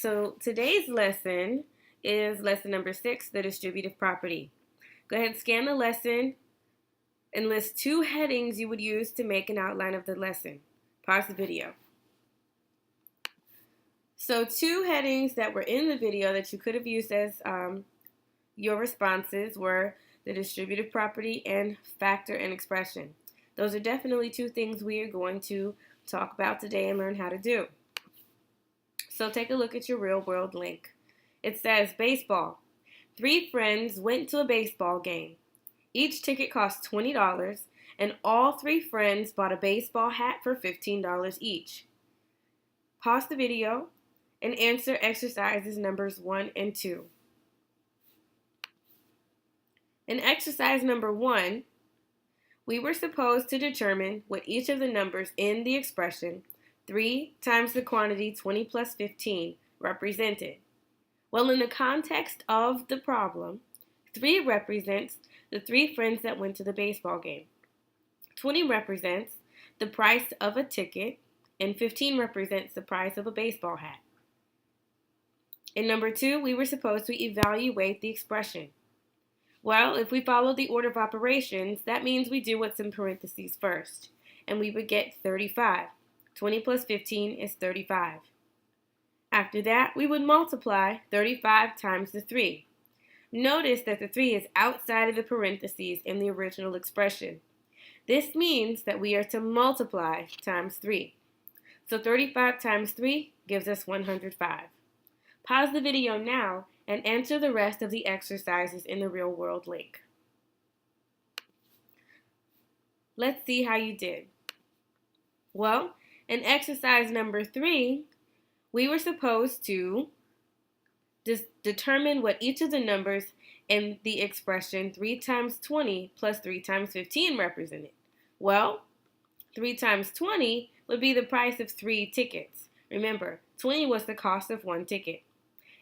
So today's lesson is lesson number 6, the distributive property. Go ahead and scan the lesson and list 2 headings you would use to make an outline of the lesson. Pause the video. So 2 headings that were in the video that you could have used as your responses were the distributive property and factor and expression. Those are definitely 2 things we are going to talk about today and learn how to do. So take a look at your real world link. It says baseball. 3 friends went to a baseball game. Each ticket cost $20 and all 3 friends bought a baseball hat for $15 each. Pause the video and answer exercises numbers 1 and 2. In exercise number 1, we were supposed to determine what each of the numbers in the expression 3 times the quantity 20 plus 15 represented. Well, in the context of the problem, 3 represents the 3 friends that went to the baseball game. 20 represents the price of a ticket, and 15 represents the price of a baseball hat. In number 2, we were supposed to evaluate the expression. Well, if we follow the order of operations, that means we do what's in parentheses first, and we would get 35. 20 plus 15 is 35. After that, we would multiply 35 times the 3. Notice that the 3 is outside of the parentheses in the original expression. This means that we are to multiply times 3. So 35 times 3 gives us 105. Pause the video now and answer the rest of the exercises in the real world link. Let's see how you did. Well, in exercise number 3, we were supposed to determine what each of the numbers in the expression 3 times 20 plus 3 times 15 represented. Well, 3 times 20 would be the price of 3 tickets. Remember, 20 was the cost of 1 ticket.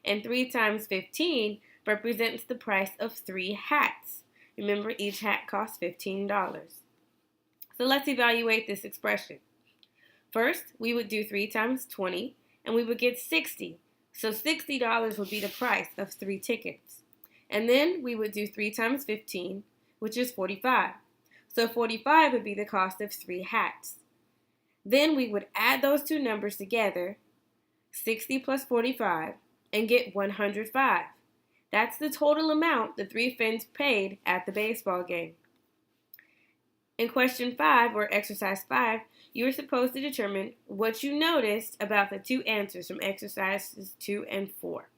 And 3 times 15 represents the price of 3 hats. Remember, each hat costs $15. So let's evaluate this expression. First, we would do 3 times 20, and we would get 60. So $60 would be the price of 3 tickets. And then we would do 3 times 15, which is 45. So 45 would be the cost of 3 hats. Then we would add those 2 numbers together, 60 plus 45, and get 105. That's the total amount the 3 friends paid at the baseball game. In question 5, or exercise 5, you were supposed to determine what you noticed about the 2 answers from exercises 2 and 4.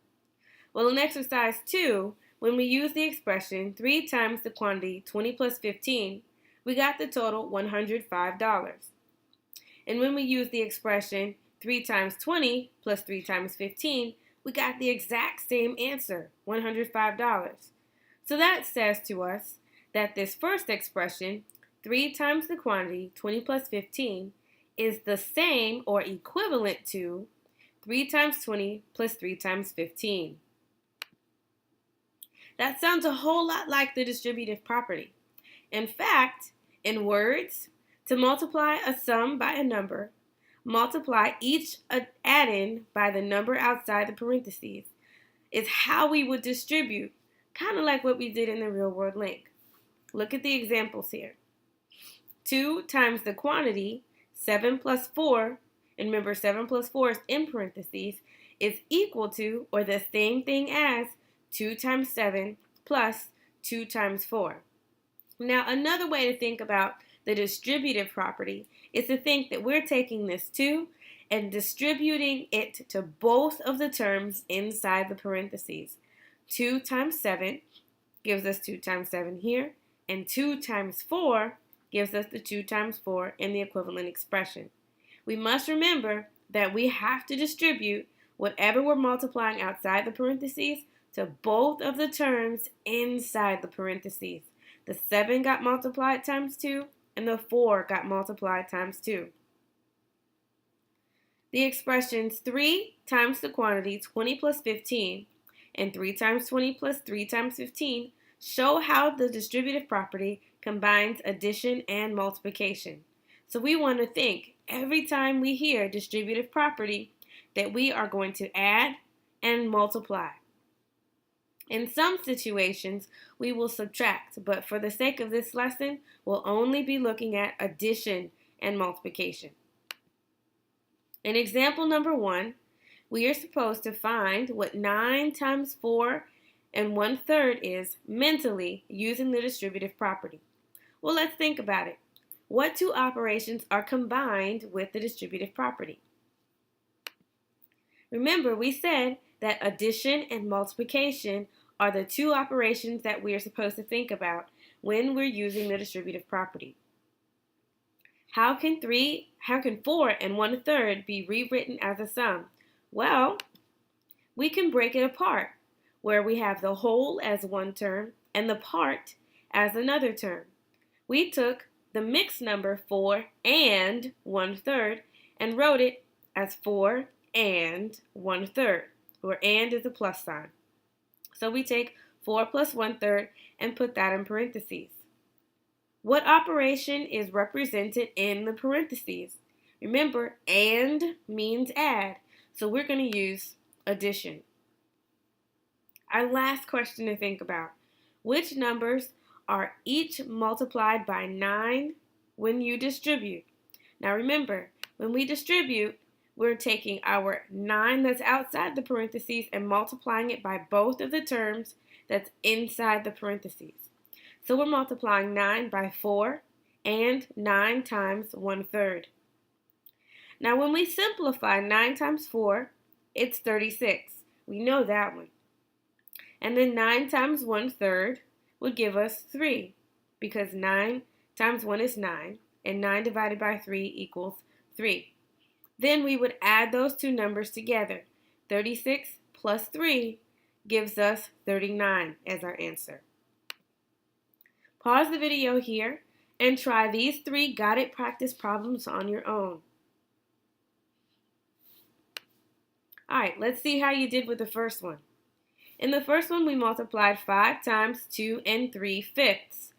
Well, in exercise 2, when we use the expression 3 times the quantity 20 plus 15, we got the total $105. And when we use the expression 3 times 20 plus 3 times 15, we got the exact same answer, $105. So that says to us that this first expression, 3 times the quantity, 20 plus 15, is the same or equivalent to 3 times 20 plus 3 times 15. That sounds a whole lot like the distributive property. In fact, in words, to multiply a sum by a number, multiply each add-in by the number outside the parentheses is how we would distribute, kind of like what we did in the real world link. Look at the examples here. 2 times the quantity, 7 plus 4, and remember 7 plus 4 is in parentheses, is equal to or the same thing as 2 times 7 plus 2 times 4. Now, another way to think about the distributive property is to think that we're taking this 2 and distributing it to both of the terms inside the parentheses. 2 times 7 gives us 2 times 7 here, and 2 times 4 gives us the 2 times 4 in the equivalent expression. We must remember that we have to distribute whatever we're multiplying outside the parentheses to both of the terms inside the parentheses. The 7 got multiplied times 2, and the 4 got multiplied times 2. The expressions 3 times the quantity 20 plus 15 and 3 times 20 plus 3 times 15 show how the distributive property combines addition and multiplication. So we want to think every time we hear distributive property that we are going to add and multiply. In some situations, we will subtract, but for the sake of this lesson, we'll only be looking at addition and multiplication. In example number 1, we are supposed to find what 9 times 4 and 1/3 is mentally using the distributive property. Well, let's think about it. What two operations are combined with the distributive property? Remember, we said that addition and multiplication are the two operations that we are supposed to think about when we're using the distributive property. How can 4 and 1/3 be rewritten as a sum? Well, we can break it apart, where we have the whole as one term and the part as another term. We took the mixed number 4 and 1/3 and wrote it as 4 and 1/3, where and is a plus sign. So we take 4 plus 1/3 and put that in parentheses. What operation is represented in the parentheses? Remember, and means add, so we're going to use addition. Our last question to think about: which numbers are each multiplied by 9 when you distribute? Now remember, when we distribute, we're taking our 9 that's outside the parentheses and multiplying it by both of the terms that's inside the parentheses. So we're multiplying 9 by 4 and 9 times 1/3. Now when we simplify 9 times 4, it's 36. We know that one. And then 9 times 1/3 would give us 3, because 9 times 1 is 9, and 9 divided by 3 equals 3. Then we would add those two numbers together. 36 plus 3 gives us 39 as our answer. Pause the video here and try these 3 got it practice problems on your own. Alright, let's see how you did with the first one. In the first one, we multiplied 5 times 2 and 3/5.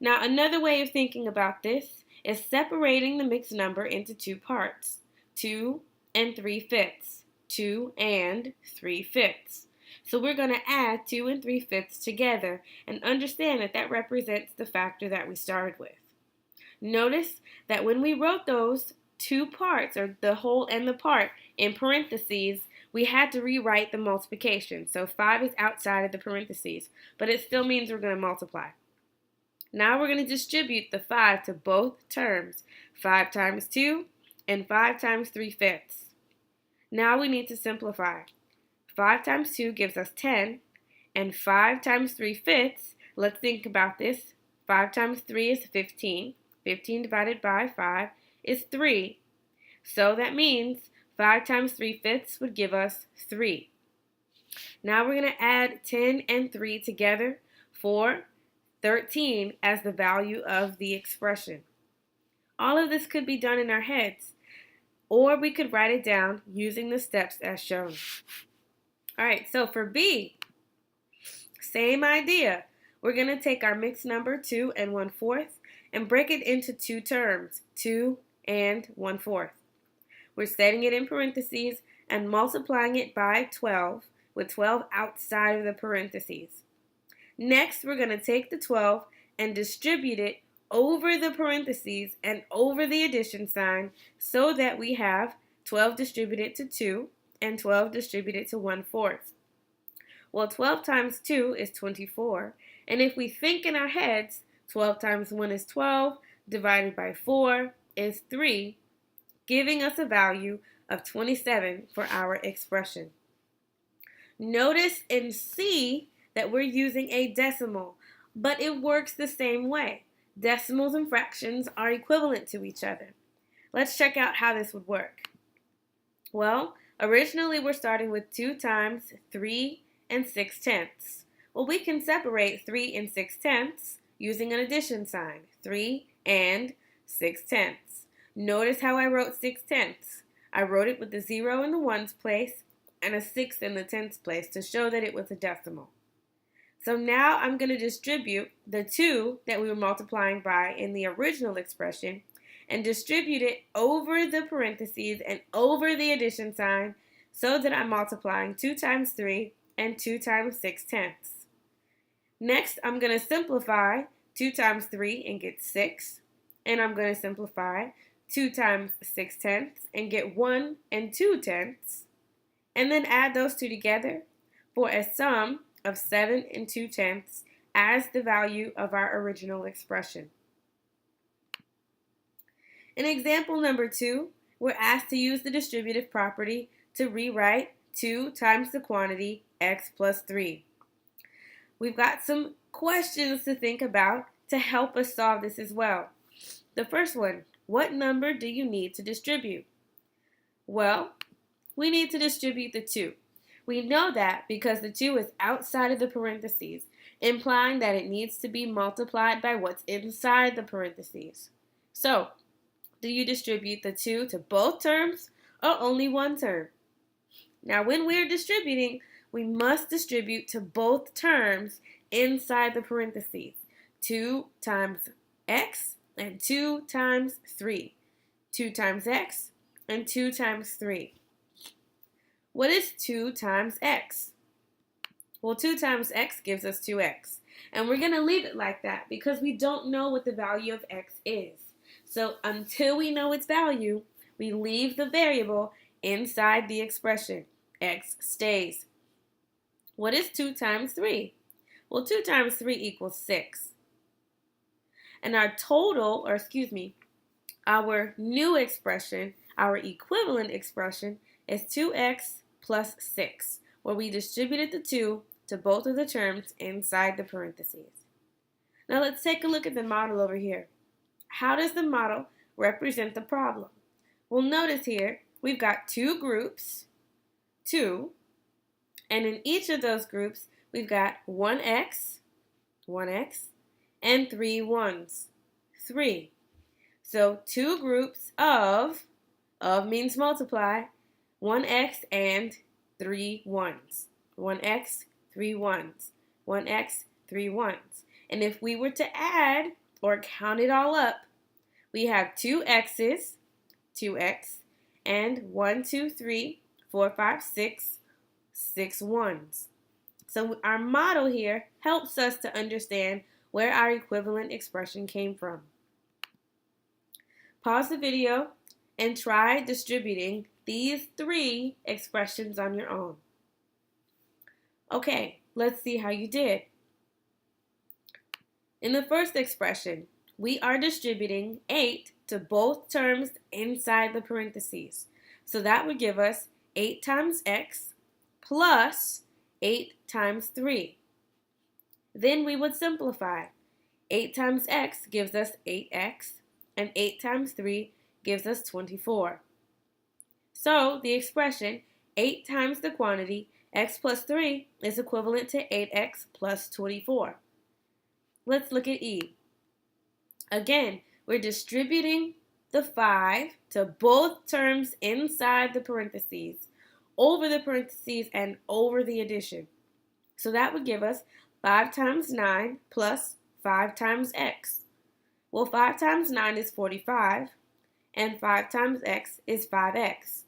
Now, another way of thinking about this is separating the mixed number into two parts. 2 and 3/5, 2 and 3/5. So we're going to add 2 and 3/5 together and understand that that represents the factor that we started with. Notice that when we wrote those two parts, or the whole and the part, in parentheses, we had to rewrite the multiplication. So 5 is outside of the parentheses, but it still means we're going to multiply. Now we're going to distribute the 5 to both terms, 5 times 2 and 5 times 3/5. Now we need to simplify. 5 times 2 gives us 10, and 5 times 3/5, let's think about this. 5 times 3 is 15. 15 divided by 5 is 3. So that means 5 times 3/5 would give us 3. Now we're going to add 10 and 3 together for 13 as the value of the expression. All of this could be done in our heads, or we could write it down using the steps as shown. Alright, so for B, same idea. We're going to take our mixed number 2 and 1/4 and break it into two terms, 2 and 1/4. We're setting it in parentheses and multiplying it by 12, with 12 outside of the parentheses. Next, we're going to take the 12 and distribute it over the parentheses and over the addition sign so that we have 12 distributed to 2 and 12 distributed to 1/4. Well, 12 times 2 is 24, and if we think in our heads, 12 times 1 is 12, divided by 4 is 3, giving us a value of 27 for our expression. Notice in C that we're using a decimal, but it works the same way. Decimals and fractions are equivalent to each other. Let's check out how this would work. Well, originally we're starting with 2 times 3 and 6/10. Well, we can separate 3 and 6/10 using an addition sign, 3 and 6/10. Notice how I wrote 6/10. I wrote it with the 0 in the ones place and a 6 in the tenths place to show that it was a decimal. So now I'm going to distribute the 2 that we were multiplying by in the original expression and distribute it over the parentheses and over the addition sign so that I'm multiplying 2 times 3 and 2 times 6/10. Next, I'm going to simplify 2 times 3 and get 6. And I'm going to simplify 2 times 6/10 and get 1 and 2/10. And then add those two together for a sum of 7 and 2/10 as the value of our original expression. In example number 2, we're asked to use the distributive property to rewrite 2 times the quantity x plus 3. We've got some questions to think about to help us solve this as well. The first one, what number do you need to distribute? Well, we need to distribute the 2. We know that because the 2 is outside of the parentheses, implying that it needs to be multiplied by what's inside the parentheses. So, do you distribute the 2 to both terms or only one term? Now, when we're distributing, we must distribute to both terms inside the parentheses. 2 times x and 2 times 3. 2 times x and 2 times 3. What is 2 times x? Well, 2 times x gives us 2x. And we're going to leave it like that because we don't know what the value of x is. So until we know its value, we leave the variable inside the expression. X stays. What is 2 times 3? Well, 2 times 3 equals 6. And our our new expression, our equivalent expression, is 2x plus 6, where we distributed the 2 to both of the terms inside the parentheses. Now let's take a look at the model over here. How does the model represent the problem? Well, notice here, we've got 2 groups, 2, and in each of those groups, we've got 1x, and 3 ones, 3. So 2 groups of means multiply, 1x and 3 ones, 1x, 3 ones, 1x, 3 ones. And if we were to add or count it all up, we have 2 x's, 2x, and 1, 2, 3, 4, 5, 6, 6 ones. So our model here helps us to understand where our equivalent expression came from. Pause the video and try distributing these 3 expressions on your own. Okay, let's see how you did. In the first expression, we are distributing 8 to both terms inside the parentheses. So that would give us 8 times x plus 8 times 3. Then we would simplify. 8 times x gives us 8x, and 8 times 3 gives us 24. So the expression 8 times the quantity x plus 3 is equivalent to 8x plus 24. Let's look at E. Again, we're distributing the 5 to both terms inside the parentheses, over the parentheses, and over the addition. So that would give us 5 times 9 plus 5 times x. Well, 5 times 9 is 45, and 5 times x is 5x.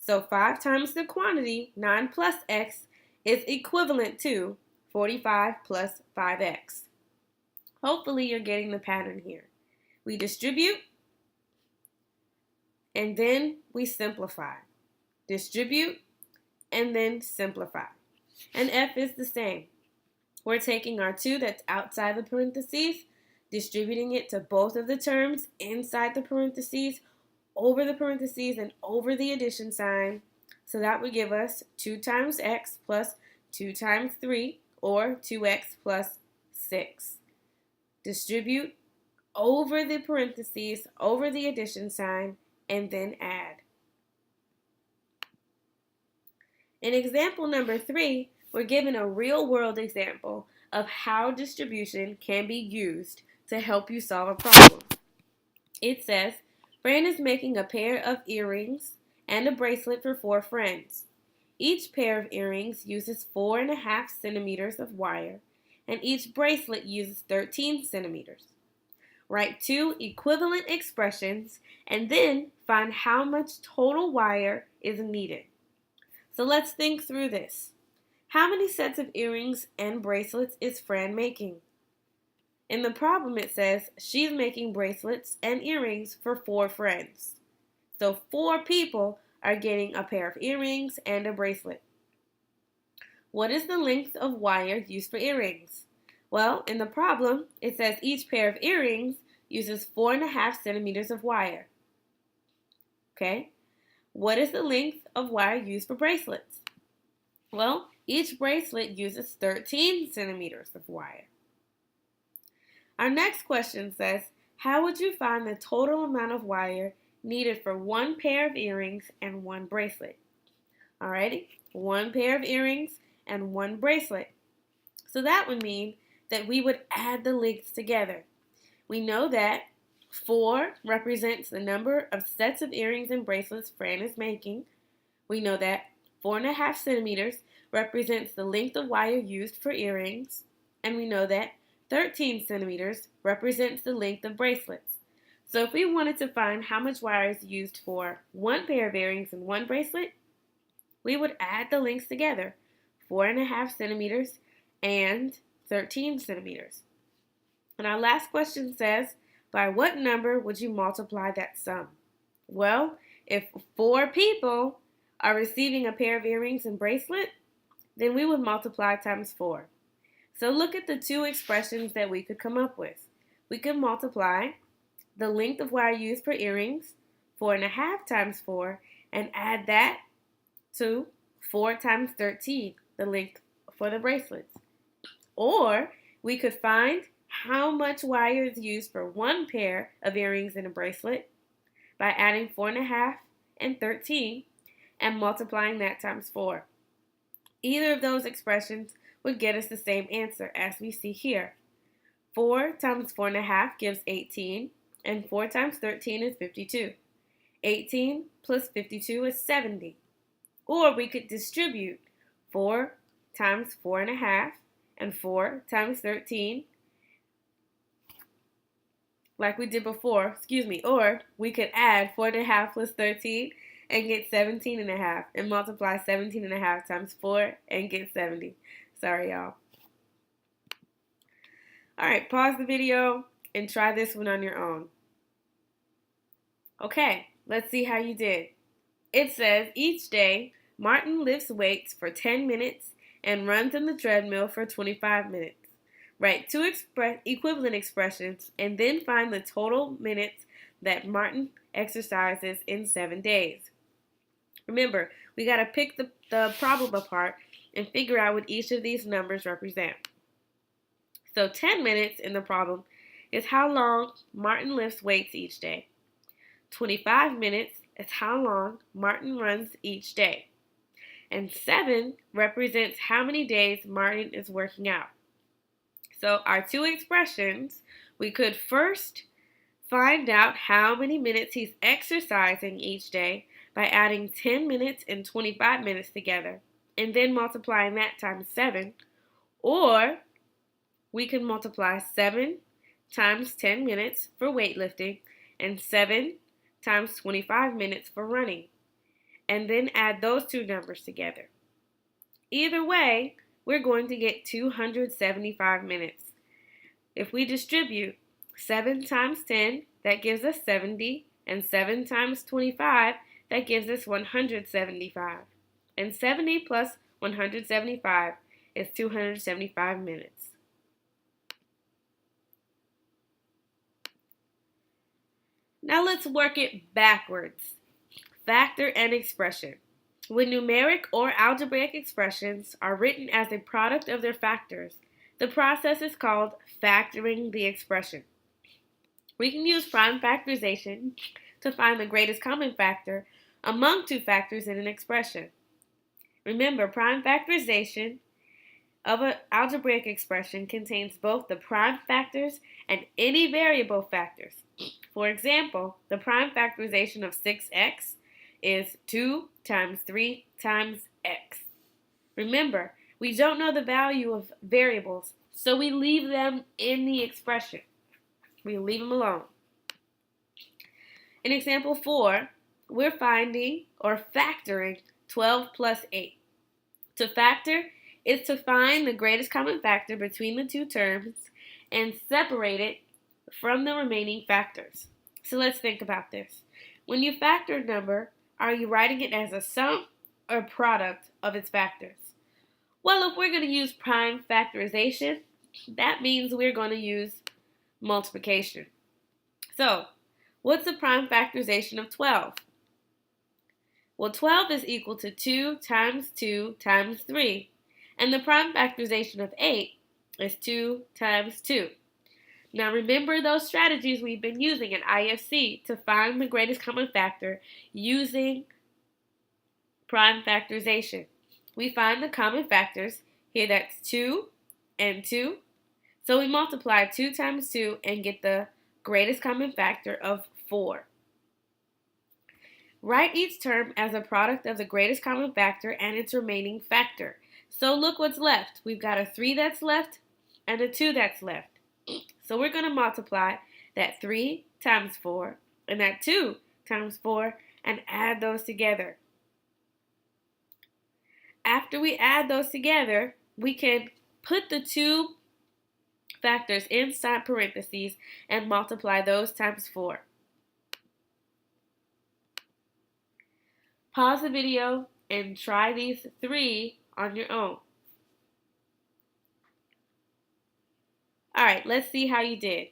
So 5 times the quantity, 9 plus x, is equivalent to 45 plus 5x. Hopefully you're getting the pattern here. We distribute, and then we simplify. Distribute, and then simplify. And F is the same. We're taking our 2 that's outside the parentheses, distributing it to both of the terms inside the parentheses, over the parentheses, and over the addition sign. So that would give us 2 times x plus 2 times 3, or 2x plus 6. Distribute over the parentheses, over the addition sign, and then add. In example number 3, we're given a real-world example of how distribution can be used to help you solve a problem. It says, Fran is making a pair of earrings and a bracelet for 4 friends. Each pair of earrings uses 4.5 centimeters of wire, and each bracelet uses 13 centimeters. Write 2 equivalent expressions and then find how much total wire is needed. So let's think through this. How many sets of earrings and bracelets is Fran making? In the problem it says she's making bracelets and earrings for 4 friends. So 4 people are getting a pair of earrings and a bracelet. What is the length of wire used for earrings? Well, in the problem, it says each pair of earrings uses 4.5 centimeters of wire. Okay? What is the length of wire used for bracelets? Well, each bracelet uses 13 centimeters of wire. Our next question says, how would you find the total amount of wire needed for 1 pair of earrings and 1 bracelet? Alrighty, 1 pair of earrings and 1 bracelet. So that would mean that we would add the lengths together. We know that 4 represents the number of sets of earrings and bracelets Fran is making. We know that 4.5 centimeters represents the length of wire used for earrings. And we know that 13 centimeters represents the length of bracelets. So if we wanted to find how much wire is used for 1 pair of earrings and 1 bracelet, we would add the lengths together, 4.5 centimeters and 13 centimeters. And our last question says, by what number would you multiply that sum? Well, if 4 people are receiving a pair of earrings and bracelet, then we would multiply times 4. So look at the 2 expressions that we could come up with. We could multiply the length of wire used for earrings, 4.5 times 4, and add that to 4 times 13, the length for the bracelets. Or we could find how much wire is used for 1 pair of earrings and a bracelet by adding 4.5 and 13 and multiplying that times 4. Either of those expressions would get us the same answer as we see here. 4 times 4.5 gives 18, and 4 times 13 is 52. 18 plus 52 is 70. Or we could distribute 4 times 4.5 and 4 times 13 like we did before, or we could add 4.5 plus 13 and get 17.5 and multiply 17.5 times 4 and get 70. Sorry, y'all. Alright, pause the video and try this one on your own. Okay, let's see how you did. It says, each day, Martin lifts weights for 10 minutes and runs on the treadmill for 25 minutes. Write 2 equivalent expressions and then find the total minutes that Martin exercises in 7 days. Remember, we got to pick the problem apart and figure out what each of these numbers represent. So 10 minutes in the problem is how long Martin lifts weights each day. 25 minutes is how long Martin runs each day. And 7 represents how many days Martin is working out. So our 2 expressions, we could first find out how many minutes he's exercising each day by adding 10 minutes and 25 minutes together and then multiplying that times 7. Or we can multiply 7 times 10 minutes for weightlifting and 7 times 25 minutes for running, and then add those 2 numbers together. Either way, we're going to get 275 minutes. If we distribute 7 times 10, that gives us 70, and 7 times 25, that gives us 175. And 70 plus 175 is 275 minutes. Now let's work it backwards. Factor and expression. When numeric or algebraic expressions are written as a product of their factors, the process is called factoring the expression. We can use prime factorization to find the greatest common factor among 2 factors in an expression. Remember, prime factorization of an algebraic expression contains both the prime factors and any variable factors. For example, the prime factorization of 6x is 2 times 3 times x. Remember, we don't know the value of variables, so we leave them in the expression. We leave them alone. In example 4, we're finding or factoring 12 plus 8. To factor is to find the greatest common factor between the two terms and separate it from the remaining factors. So let's think about this. When you factor a number, are you writing it as a sum or product of its factors? Well, if we're going to use prime factorization, that means we're going to use multiplication. So, what's the prime factorization of 12? Well, 12 is equal to 2 times 2 times 3. And the prime factorization of 8 is 2 times 2. Now remember those strategies we've been using in IFC to find the greatest common factor using prime factorization. We find the common factors. Here that's 2 and 2. So we multiply 2 times 2 and get the greatest common factor of 4. Write each term as a product of the greatest common factor and its remaining factor. So look what's left. We've got a 3 that's left and a 2 that's left. So we're going to multiply that 3 times 4 and that 2 times 4 and add those together. After we add those together, we can put the two factors inside parentheses and multiply those times 4. Pause the video and try these 3 on your own. Alright, let's see how you did.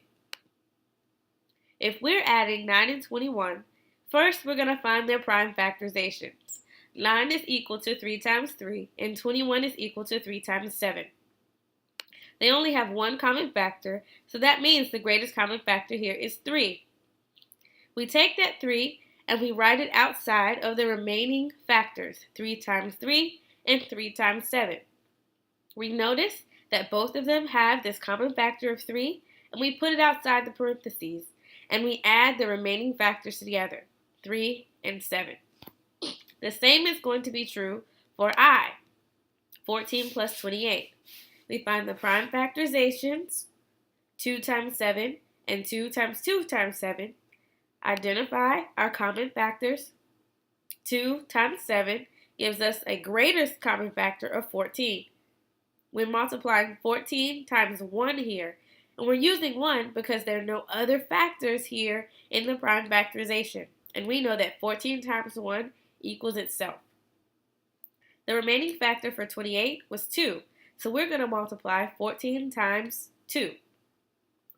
If we're adding 9 and 21, first we're going to find their prime factorizations. 9 is equal to 3 times 3, and 21 is equal to 3 times 7. They only have one common factor, so that means the greatest common factor here is 3. We take that 3 and we write it outside of the remaining factors, 3 times 3 and 3 times 7. We notice that both of them have this common factor of 3, and we put it outside the parentheses, and we add the remaining factors together, 3 and 7. The same is going to be true for I, 14 plus 28. We find the prime factorizations, 2 times 7 and 2 times 2 times 7. Identify our common factors. 2 times 7 gives us a greatest common factor of 14. We're multiplying 14 times 1 here, and we're using 1 because there are no other factors here in the prime factorization, and we know that 14 times 1 equals itself. The remaining factor for 28 was 2, so we're going to multiply 14 times 2.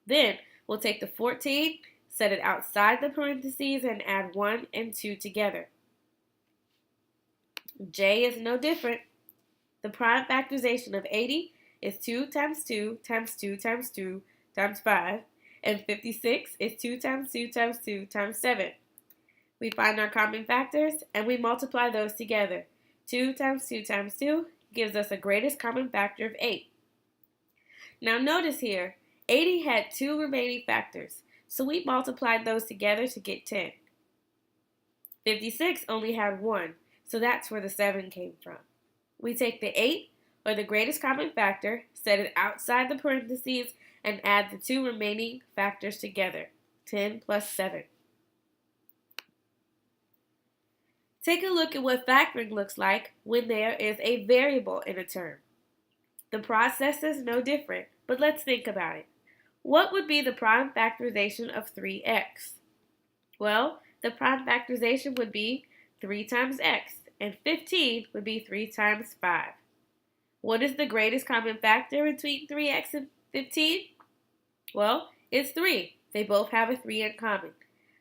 Then we'll take the 14, set it outside the parentheses, and add 1 and 2 together. J is no different. The prime factorization of 80 is 2 times 2 times 2 times 2 times 5, and 56 is 2 times 2 times 2 times 7. We find our common factors and we multiply those together. 2 times 2 times 2 gives us a greatest common factor of 8. Now notice here, 80 had 2 remaining factors, so we multiplied those together to get 10. 56 only had 1, so that's where the 7 came from. We take the 8, or the greatest common factor, set it outside the parentheses, and add the 2 remaining factors together, 10 plus 7. Take a look at what factoring looks like when there is a variable in a term. The process is no different, but let's think about it. What would be the prime factorization of 3x? Well, the prime factorization would be 3 times x, and 15 would be 3 times 5. What is the greatest common factor between 3x and 15? Well, it's 3. They both have a 3 in common.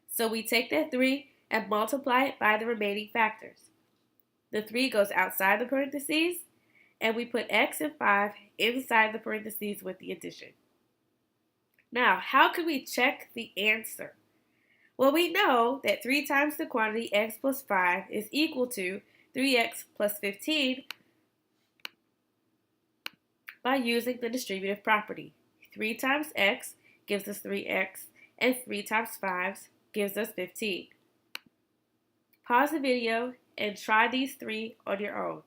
So we take that 3 and multiply it by the remaining factors. The 3 goes outside the parentheses, and we put x and 5 inside the parentheses with the addition. Now, how can we check the answer? Well, we know that 3 times the quantity x plus 5 is equal to 3x plus 15 by using the distributive property. 3 times x gives us 3x, and 3 times 5 gives us 15. Pause the video and try these 3 on your own.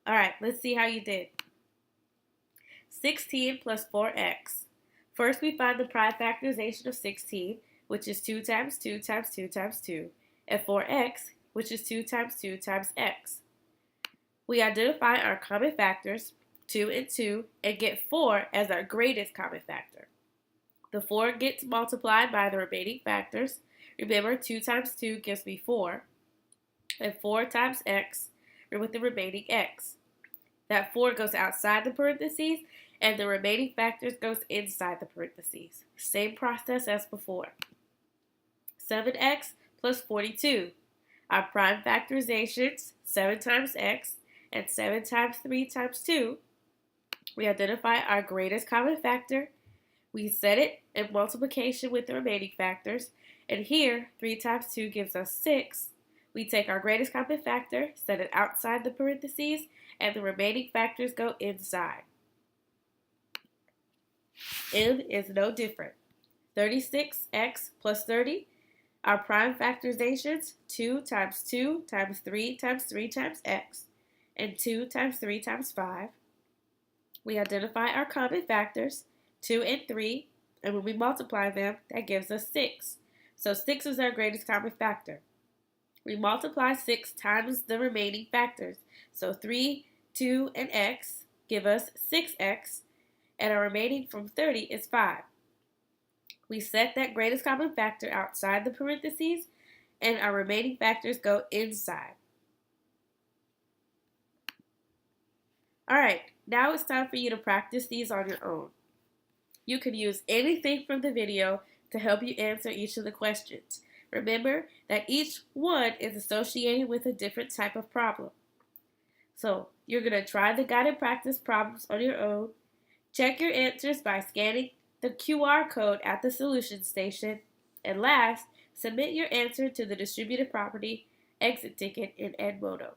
Alright, let's see how you did. 16 plus 4x. First we find the prime factorization of 16. which is 2 times 2 times 2 times 2, and 4x, which is 2 times 2 times x. We identify our common factors, 2 and 2, and get 4 as our greatest common factor. The 4 gets multiplied by the remaining factors. Remember, 2 times 2 gives me 4, and 4 times x with the remaining x. That 4 goes outside the parentheses, and the remaining factors goes inside the parentheses. Same process as before. 7x plus 42. Our prime factorizations, 7 times x and 7 times 3 times 2. We identify our greatest common factor. We set it in multiplication with the remaining factors. And here, 3 times 2 gives us 6. We take our greatest common factor, set it outside the parentheses, and the remaining factors go inside. M is no different. 36x plus 30. Our prime factorizations, 2 times 2 times 3 times 3 times x, and 2 times 3 times 5. We identify our common factors, 2 and 3, and when we multiply them, that gives us 6. So 6 is our greatest common factor. We multiply 6 times the remaining factors. So 3, 2, and x give us 6x, and our remaining from 30 is 5. We set that greatest common factor outside the parentheses, and our remaining factors go inside. Alright, now it's time for you to practice these on your own. You can use anything from the video to help you answer each of the questions. Remember that each one is associated with a different type of problem. So, you're going to try the guided practice problems on your own. Check your answers by scanning the QR code at the solution station. And last, submit your answer to the distributive property exit ticket in Edmodo.